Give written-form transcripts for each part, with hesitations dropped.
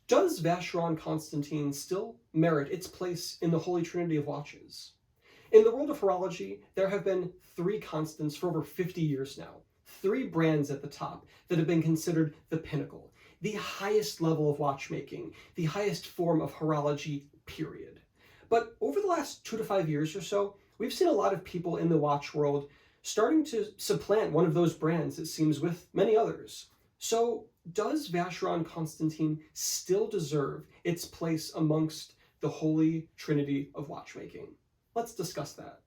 Does Vacheron Constantin still merit its place in the Holy Trinity of watches? In the world of horology, there have been three constants for over 50 years now. Three brands at the top that have been considered the pinnacle, the highest level of watchmaking, the highest form of horology, period. But over the last 2 to 5 years or so, we've seen a lot of people in the watch world starting to supplant one of those brands, it seems, with many others. So does Vacheron Constantin still deserve its place amongst the Holy Trinity of watchmaking? Let's discuss that.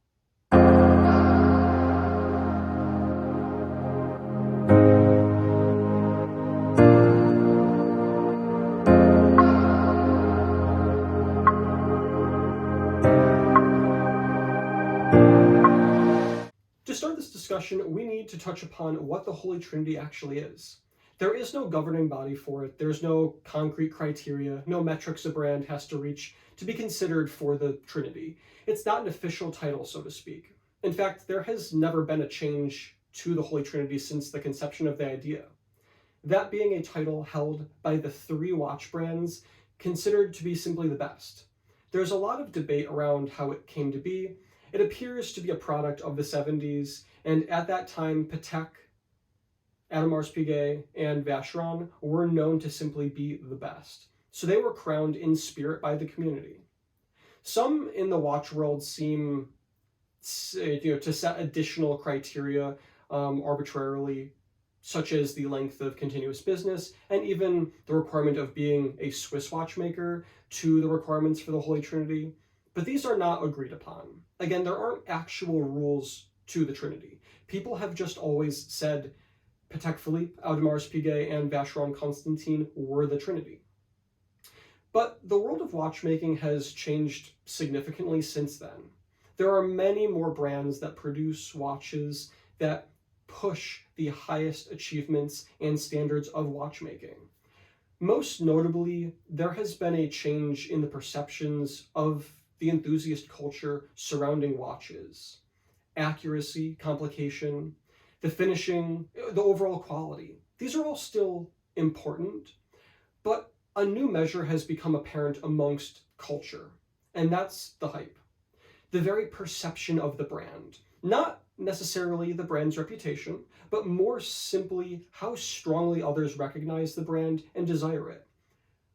To start this discussion, we need to touch upon what the Holy Trinity actually is. There is no governing body for it. There's no concrete criteria, no metrics a brand has to reach to be considered for the Trinity. It's not an official title, so to speak. In fact, there has never been a change to the Holy Trinity since the conception of the idea. That being a title held by the three watch brands considered to be simply the best. There's a lot of debate around how it came to be. It appears to be a product of the 70s, and at that time, Patek, Audemars Piguet, and Vacheron were known to simply be the best. So they were crowned in spirit by the community. Some in the watch world seem to set additional criteria arbitrarily, such as the length of continuous business, and even the requirement of being a Swiss watchmaker to the requirements for the Holy Trinity. But these are not agreed upon. Again, there aren't actual rules to the Trinity. People have just always said Patek Philippe, Audemars Piguet, and Vacheron Constantin were the Trinity. But the world of watchmaking has changed significantly since then. There are many more brands that produce watches that push the highest achievements and standards of watchmaking. Most notably, there has been a change in the perceptions of the enthusiast culture surrounding watches. Accuracy, complication, the finishing, the overall quality. These are all still important, but a new measure has become apparent amongst culture, and that's the hype. The very perception of the brand. Not necessarily the brand's reputation, but more simply how strongly others recognize the brand and desire it.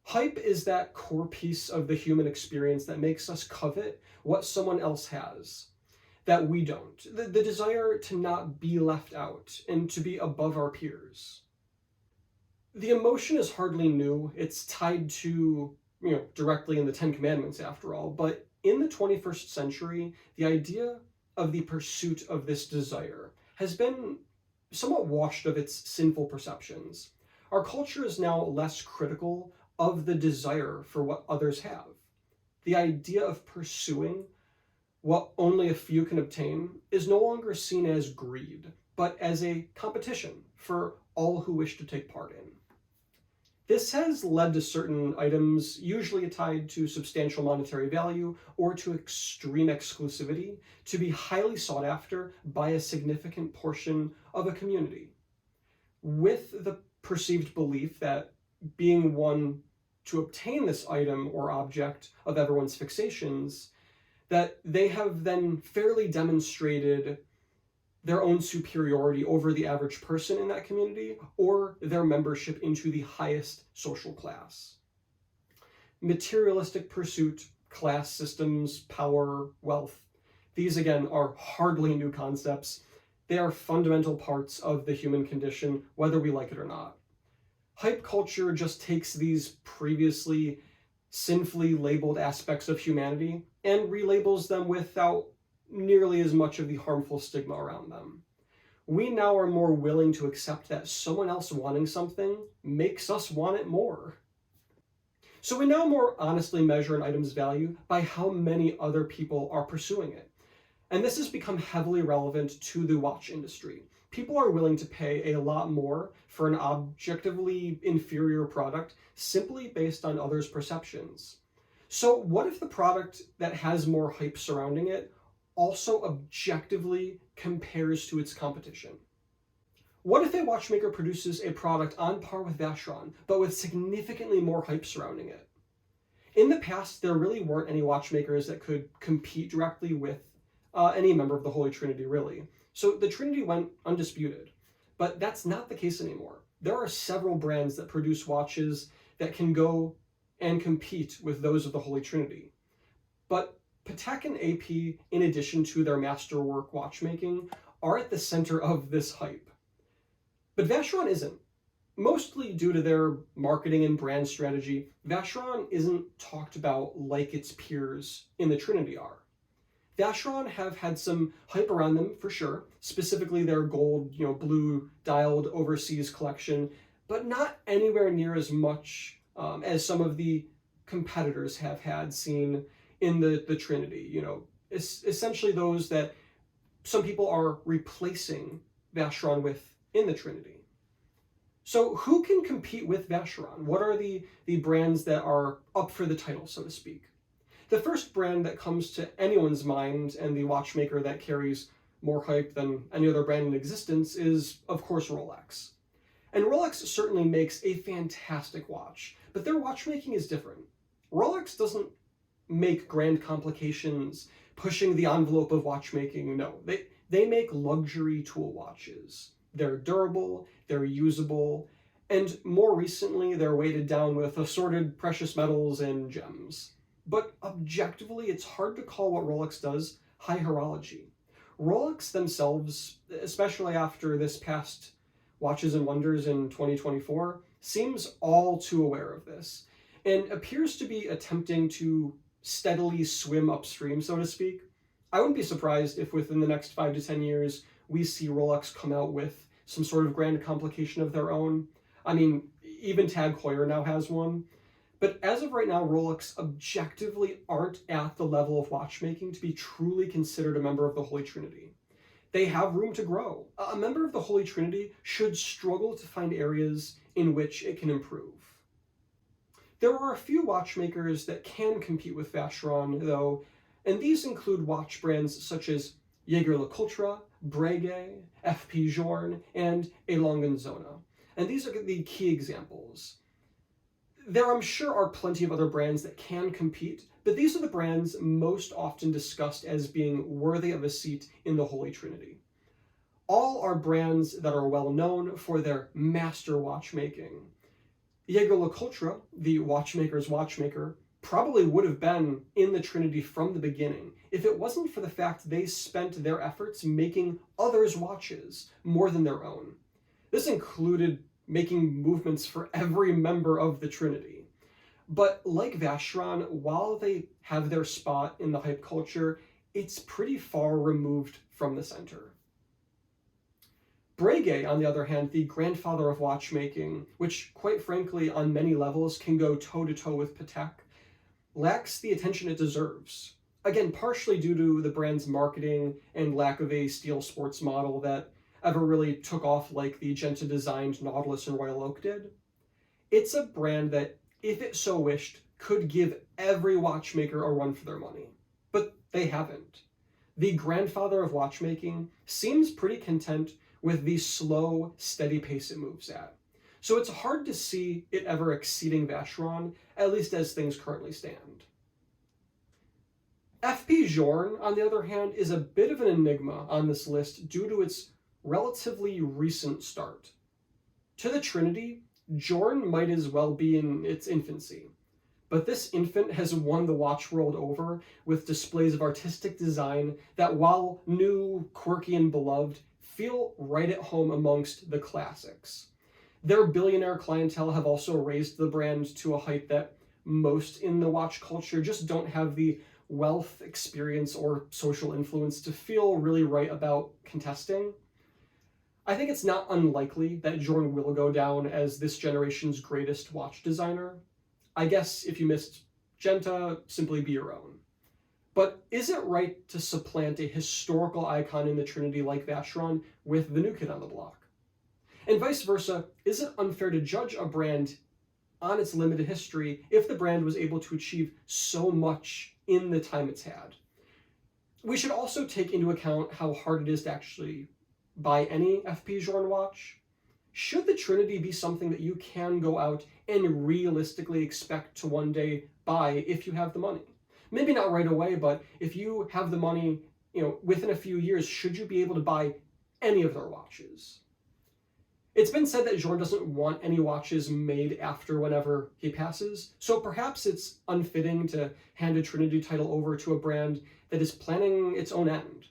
Hype is that core piece of the human experience that makes us covet what someone else has that we don't. The desire to not be left out and to be above our peers. The emotion is hardly new. It's tied to, directly in the Ten Commandments after all. But in the 21st century, the idea of the pursuit of this desire has been somewhat washed of its sinful perceptions. Our culture is now less critical of the desire for what others have. The idea of pursuing what only a few can obtain is no longer seen as greed, but as a competition for all who wish to take part in. This has led to certain items, usually tied to substantial monetary value or to extreme exclusivity, to be highly sought after by a significant portion of a community, with the perceived belief that being one to obtain this item or object of everyone's fixations, that they have then fairly demonstrated their own superiority over the average person in that community or their membership into the highest social class. Materialistic pursuit, class systems, power, wealth, these again are hardly new concepts. They are fundamental parts of the human condition, whether we like it or not. Hype culture just takes these previously sinfully labeled aspects of humanity and relabels them without nearly as much of the harmful stigma around them. We now are more willing to accept that someone else wanting something makes us want it more. So we now more honestly measure an item's value by how many other people are pursuing it. And this has become heavily relevant to the watch industry. People are willing to pay a lot more for an objectively inferior product simply based on others' perceptions. So what if the product that has more hype surrounding it also objectively compares to its competition? What if a watchmaker produces a product on par with Vacheron, but with significantly more hype surrounding it? In the past, there really weren't any watchmakers that could compete directly with any member of the Holy Trinity, really. So the Trinity went undisputed. But that's not the case anymore. There are several brands that produce watches that can go and compete with those of the Holy Trinity. But Patek and AP, in addition to their masterwork watchmaking, are at the center of this hype. But Vacheron isn't. Mostly due to their marketing and brand strategy, Vacheron isn't talked about like its peers in the Trinity are. Vacheron have had some hype around them for sure, specifically their gold, blue dialed overseas collection, but not anywhere near as much as some of the competitors have had seen in the Trinity. Essentially those that some people are replacing Vacheron with in the Trinity. So who can compete with Vacheron? What are the brands that are up for the title, so to speak? The first brand that comes to anyone's mind, and the watchmaker that carries more hype than any other brand in existence, is, of course, Rolex. And Rolex certainly makes a fantastic watch, but their watchmaking is different. Rolex doesn't make grand complications, pushing the envelope of watchmaking. No, they make luxury tool watches. They're durable, they're usable, and more recently, they're weighted down with assorted precious metals and gems. But objectively, it's hard to call what Rolex does high horology. Rolex themselves, especially after this past Watches and Wonders in 2024, seems all too aware of this, and appears to be attempting to steadily swim upstream, so to speak. I wouldn't be surprised if within the next 5 to 10 years, we see Rolex come out with some sort of grand complication of their own. I mean, even Tag Heuer now has one. But as of right now, Rolex objectively aren't at the level of watchmaking to be truly considered a member of the Holy Trinity. They have room to grow. A member of the Holy Trinity should struggle to find areas in which it can improve. There are a few watchmakers that can compete with Vacheron, though, and these include watch brands such as Jaeger-LeCoultre, Breguet, F.P. Journe, and A. Lange & Söhne. And these are the key examples. There, I'm sure, are plenty of other brands that can compete, but these are the brands most often discussed as being worthy of a seat in the Holy Trinity. All are brands that are well known for their master watchmaking. Jaeger-LeCoultre, the watchmaker's watchmaker, probably would have been in the Trinity from the beginning if it wasn't for the fact they spent their efforts making others' watches more than their own. This included making movements for every member of the Trinity. But like Vacheron, while they have their spot in the hype culture, it's pretty far removed from the center. Breguet, on the other hand, the grandfather of watchmaking, which quite frankly on many levels can go toe-to-toe with Patek, lacks the attention it deserves. Again, partially due to the brand's marketing and lack of a steel sports model that ever really took off like the Genta-designed Nautilus and Royal Oak did. It's a brand that, if it so wished, could give every watchmaker a run for their money. But they haven't. The grandfather of watchmaking seems pretty content with the slow, steady pace it moves at. So it's hard to see it ever exceeding Vacheron, at least as things currently stand. F.P. Journe, on the other hand, is a bit of an enigma on this list due to its relatively recent start. To the Trinity, Journe might as well be in its infancy, but this infant has won the watch world over with displays of artistic design that, while new, quirky, and beloved, feel right at home amongst the classics. Their billionaire clientele have also raised the brand to a height that most in the watch culture just don't have the wealth, experience, or social influence to feel really right about contesting. I think it's not unlikely that Journe will go down as this generation's greatest watch designer. I guess if you missed Genta, simply be your own. But is it right to supplant a historical icon in the Trinity like Vacheron with the new kid on the block? And vice versa, is it unfair to judge a brand on its limited history if the brand was able to achieve so much in the time it's had? We should also take into account how hard it is to actually buy any FP Journe watch? Should the Trinity be something that you can go out and realistically expect to one day buy if you have the money? Maybe not right away, but if you have the money, within a few years, should you be able to buy any of their watches? It's been said that Journe doesn't want any watches made after whenever he passes, so perhaps it's unfitting to hand a Trinity title over to a brand that is planning its own end.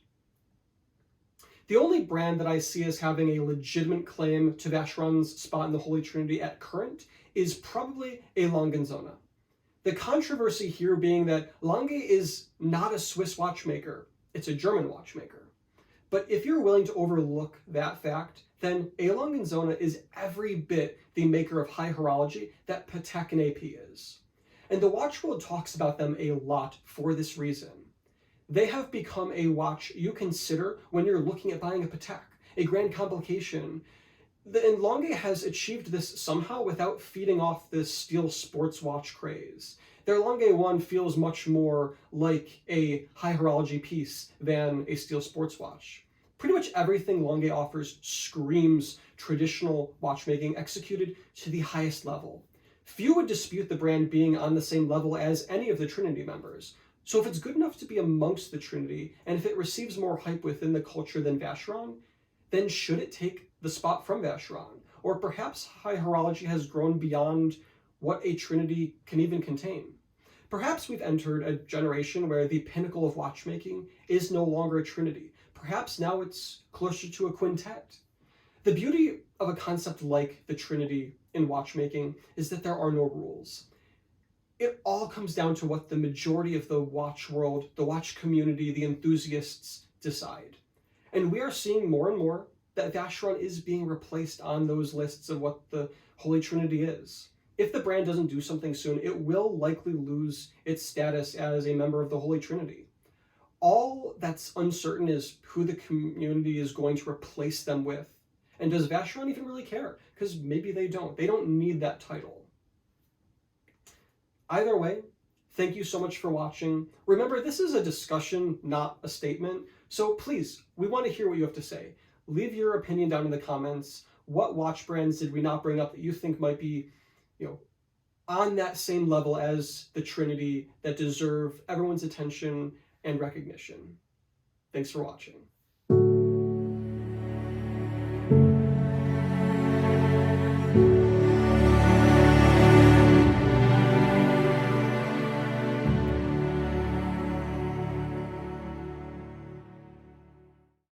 The only brand that I see as having a legitimate claim to Vacheron's spot in the Holy Trinity at current is probably a Lange & Söhne. The controversy here being that Lange is not a Swiss watchmaker, it's a German watchmaker. But if you're willing to overlook that fact, then a Lange & Söhne is every bit the maker of high horology that Patek and AP is. And the watch world talks about them a lot for this reason. They have become a watch you consider when you're looking at buying a Patek, a grand complication. And Lange has achieved this somehow without feeding off this steel sports watch craze. Their Lange 1 feels much more like a high horology piece than a steel sports watch. Pretty much everything Lange offers screams traditional watchmaking executed to the highest level. Few would dispute the brand being on the same level as any of the Trinity members. So if it's good enough to be amongst the Trinity, and if it receives more hype within the culture than Vacheron, then should it take the spot from Vacheron? Or perhaps high horology has grown beyond what a Trinity can even contain. Perhaps we've entered a generation where the pinnacle of watchmaking is no longer a Trinity. Perhaps now it's closer to a quintet. The beauty of a concept like the Trinity in watchmaking is that there are no rules. It all comes down to what the majority of the watch world, the watch community, the enthusiasts decide. And we are seeing more and more that Vacheron is being replaced on those lists of what the Holy Trinity is. If the brand doesn't do something soon, it will likely lose its status as a member of the Holy Trinity. All that's uncertain is who the community is going to replace them with. And does Vacheron even really care? Because maybe they don't. They don't need that title. Either way, thank you so much for watching. Remember, this is a discussion, not a statement. So please, we want to hear what you have to say. Leave your opinion down in the comments. What watch brands did we not bring up that you think might be, on that same level as the Trinity that deserve everyone's attention and recognition? Thanks for watching.